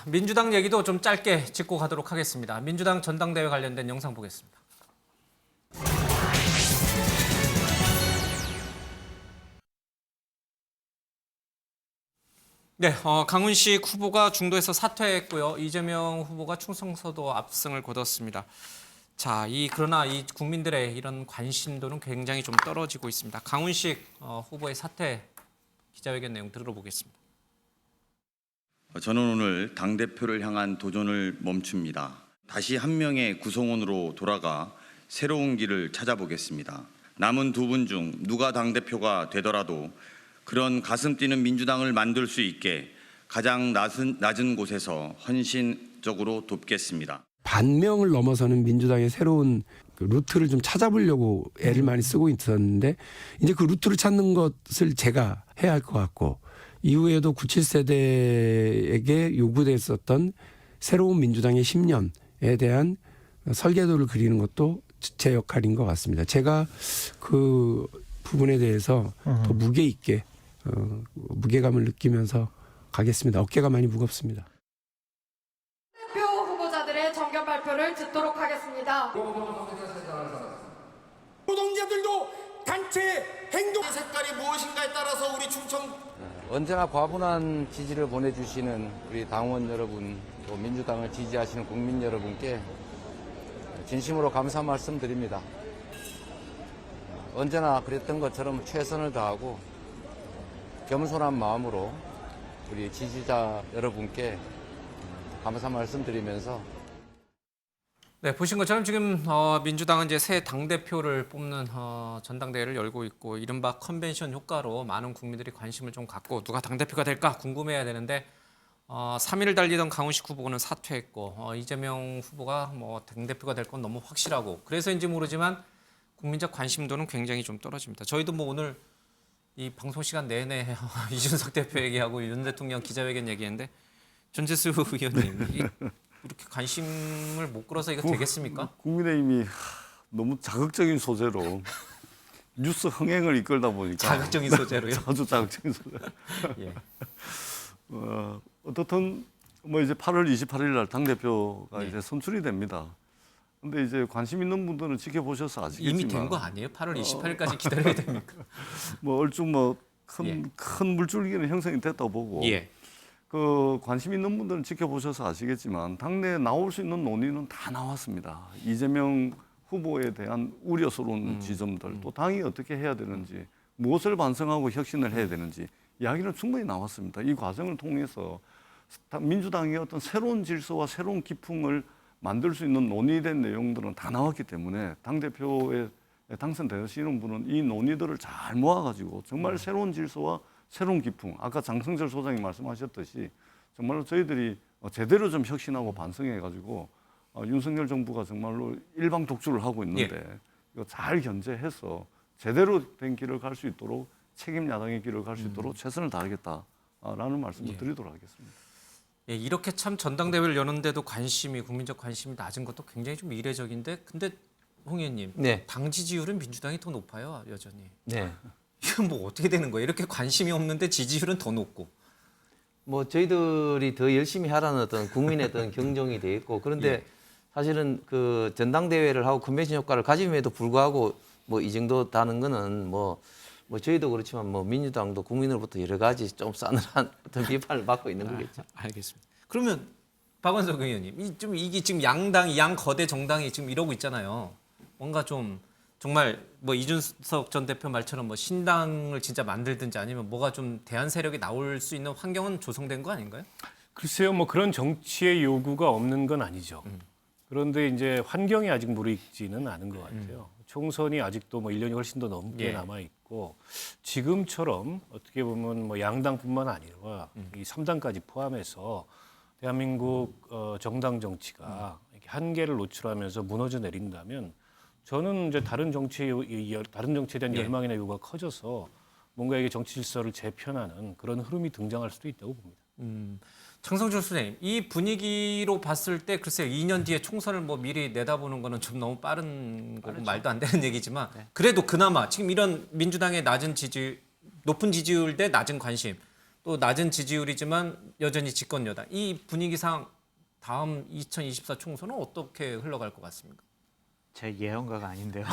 민주당 얘기도 좀 짧게 짚고 가도록 하겠습니다. 민주당 전당대회 관련된 영상 보겠습니다. 네, 강훈식 후보가 중도에서 사퇴했고요. 이재명 후보가 충청서도 압승을 거뒀습니다. 자, 그러나 이 국민들의 이런 관심도는 굉장히 좀 떨어지고 있습니다. 강훈식 후보의 사퇴 기자회견 내용 들어보겠습니다. 저는 오늘 당대표를 향한 도전을 멈춥니다. 다시 한 명의 구성원으로 돌아가 새로운 길을 찾아보겠습니다. 남은 두 분 중 누가 당대표가 되더라도 그런 가슴 뛰는 민주당을 만들 수 있게 가장 낮은 곳에서 헌신적으로 돕겠습니다. 반명을 넘어서는 민주당의 새로운 그 루트를 좀 찾아보려고 애를 많이 쓰고 있었는데 이제 그 루트를 찾는 것을 제가 해야 할 것 같고 이후에도 97세대에게 요구됐었던 새로운 민주당의 10년에 대한 설계도를 그리는 것도 제 역할인 것 같습니다. 제가 그 부분에 대해서 더 무게 있게 무게감을 느끼면서 가겠습니다. 어깨가 많이 무겁습니다. 대표 후보자들의 정견 발표를 듣도록 하겠습니다. 노동자들도 단체 행동 색깔이 무엇인가에 따라서 우리 충청 언제나 과분한 지지를 보내주시는 우리 당원 여러분, 또 민주당을 지지하시는 국민 여러분께 진심으로 감사 말씀드립니다. 언제나 그랬던 것처럼 최선을 다하고 겸손한 마음으로 우리 지지자 여러분께 감사 말씀드리면서 네, 보신 것처럼 지금 민주당은 이제 새 당대표를 뽑는 전당대회를 열고 있고 이른바 컨벤션 효과로 많은 국민들이 관심을 좀 갖고 누가 당대표가 될까 궁금해야 되는데 3위를 달리던 강훈식 후보는 사퇴했고 이재명 후보가 뭐 당대표가 될 건 너무 확실하고 그래서인지 모르지만 국민적 관심도는 굉장히 좀 떨어집니다. 저희도 뭐 오늘 이 방송 시간 내내 이준석 대표 얘기하고 윤 대통령 기자회견 얘기했는데 전재수 의원님 이렇게 관심을 못 끌어서 이거 되겠습니까? 국민의힘이 너무 자극적인 소재로 뉴스 흥행을 이끌다 보니까 자극적인 소재로요? 아주 자극적인 소재. 예. 어떻든 뭐 이제 8월 28일 날 당대표가 예. 이제 선출이 됩니다. 근데 이제 관심 있는 분들은 지켜보셔서 아시겠지만 이미 된 거 아니에요? 8월 28일까지 기다려야 됩니까? 뭐 얼추 뭐 예. 큰 물줄기는 형성이 됐다고 보고 예. 그 관심 있는 분들은 지켜보셔서 아시겠지만 당내에 나올 수 있는 논의는 다 나왔습니다. 이재명 후보에 대한 우려스러운 지점들, 또 당이 어떻게 해야 되는지, 무엇을 반성하고 혁신을 해야 되는지 이야기는 충분히 나왔습니다. 이 과정을 통해서 민주당의 어떤 새로운 질서와 새로운 기풍을 만들 수 있는 논의된 내용들은 다 나왔기 때문에 당대표에 당선되시는 분은 이 논의들을 잘 모아가지고 정말 새로운 질서와 새로운 기풍, 아까 장성철 소장이 말씀하셨듯이 정말로 저희들이 제대로 좀 혁신하고 반성해가지고 윤석열 정부가 정말로 일방 독주를 하고 있는데 이거 잘 견제해서 제대로 된 길을 갈 수 있도록 책임 야당의 길을 갈 수 있도록 최선을 다하겠다라는 말씀을 드리도록 하겠습니다. 예, 이렇게 참 전당대회를 여는데도 국민적 관심이 낮은 것도 굉장히 좀 이례적인데 근데 홍 의원님, 네. 당 지지율은 민주당이 더 높아요, 여전히. 네. 이건 뭐 어떻게 되는 거예요? 이렇게 관심이 없는데 지지율은 더 높고. 뭐 저희들이 더 열심히 하라는 어떤 국민의 어떤 경종이 돼 있고 그런데 예. 사실은 그 전당대회를 하고 컨벤션 효과를 가짐에도 불구하고 뭐 이 정도 다는 거는 뭐 저희도 그렇지만 뭐 민주당도 국민으로부터 여러 가지 좀 싸늘한 어떤 비판을 받고 있는 거겠죠. 알겠습니다. 그러면 박원석 의원님, 이게 지금 양 거대 정당이 지금 이러고 있잖아요. 뭔가 좀 정말 뭐 이준석 전 대표 말처럼 뭐 신당을 진짜 만들든지 아니면 뭐가 좀 대안 세력이 나올 수 있는 환경은 조성된 거 아닌가요? 글쎄요, 뭐 그런 정치의 요구가 없는 건 아니죠. 그런데 이제 환경이 아직 무르익지는 않은 것 같아요. 총선이 아직도 뭐 1년이 훨씬 더 넘게 남아 있고 지금처럼 어떻게 보면 뭐 양당뿐만 아니라 이 3당까지 포함해서 대한민국 정당 정치가 이렇게 한계를 노출하면서 무너져 내린다면 저는 이제 다른 정치에 대한 열망이나 요구가 커져서 뭔가 이게 정치 질서를 재편하는 그런 흐름이 등장할 수도 있다고 봅니다. 장성철 선생님, 이 분위기로 봤을 때 글쎄요, 2년 뒤에 총선을 뭐 미리 내다보는 거는 좀 너무 빠른 거고 말도 안 되는 얘기지만 그래도 그나마 지금 이런 민주당의 높은 지지율 대 낮은 관심 또 낮은 지지율이지만 여전히 집권 여당. 이 분위기상 다음 2024 총선은 어떻게 흘러갈 것 같습니까? 제 예언가가 아닌데요.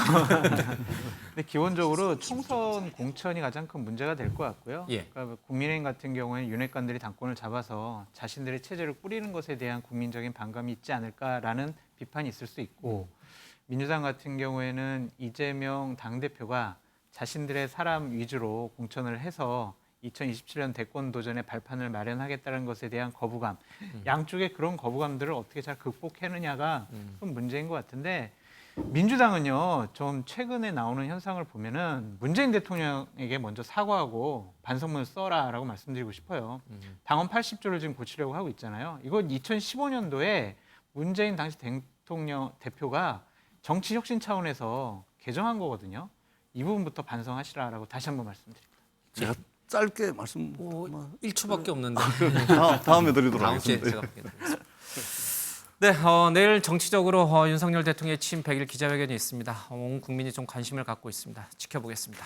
근데 기본적으로 총선 공천이 가장 큰 문제가 될 것 같고요. 예. 그러니까 국민의힘 같은 경우에는 윤핵관들이 당권을 잡아서 자신들의 체제를 꾸리는 것에 대한 국민적인 반감이 있지 않을까라는 비판이 있을 수 있고, 민주당 같은 경우에는 이재명 당대표가 자신들의 사람 위주로 공천을 해서 2027년 대권 도전의 발판을 마련하겠다는 것에 대한 거부감, 양쪽의 그런 거부감들을 어떻게 잘 극복하느냐가 큰 문제인 것 같은데, 민주당은요, 좀 최근에 나오는 현상을 보면은 문재인 대통령에게 먼저 사과하고 반성문을 써라라고 말씀드리고 싶어요. 당원 80조를 지금 고치려고 하고 있잖아요. 이거 2015년도에 문재인 당시 대표가 정치 혁신 차원에서 개정한 거거든요. 이 부분부터 반성하시라라고 다시 한번 말씀드립니다. 제가 짧게 말씀 1초밖에 없는데. 다음에 드리도록 다음 주에 하겠습니다. 제가 뵙겠습니다. 네, 내일 정치적으로 윤석열 대통령의 취임 100일 기자회견이 있습니다. 온 국민이 좀 관심을 갖고 있습니다. 지켜보겠습니다.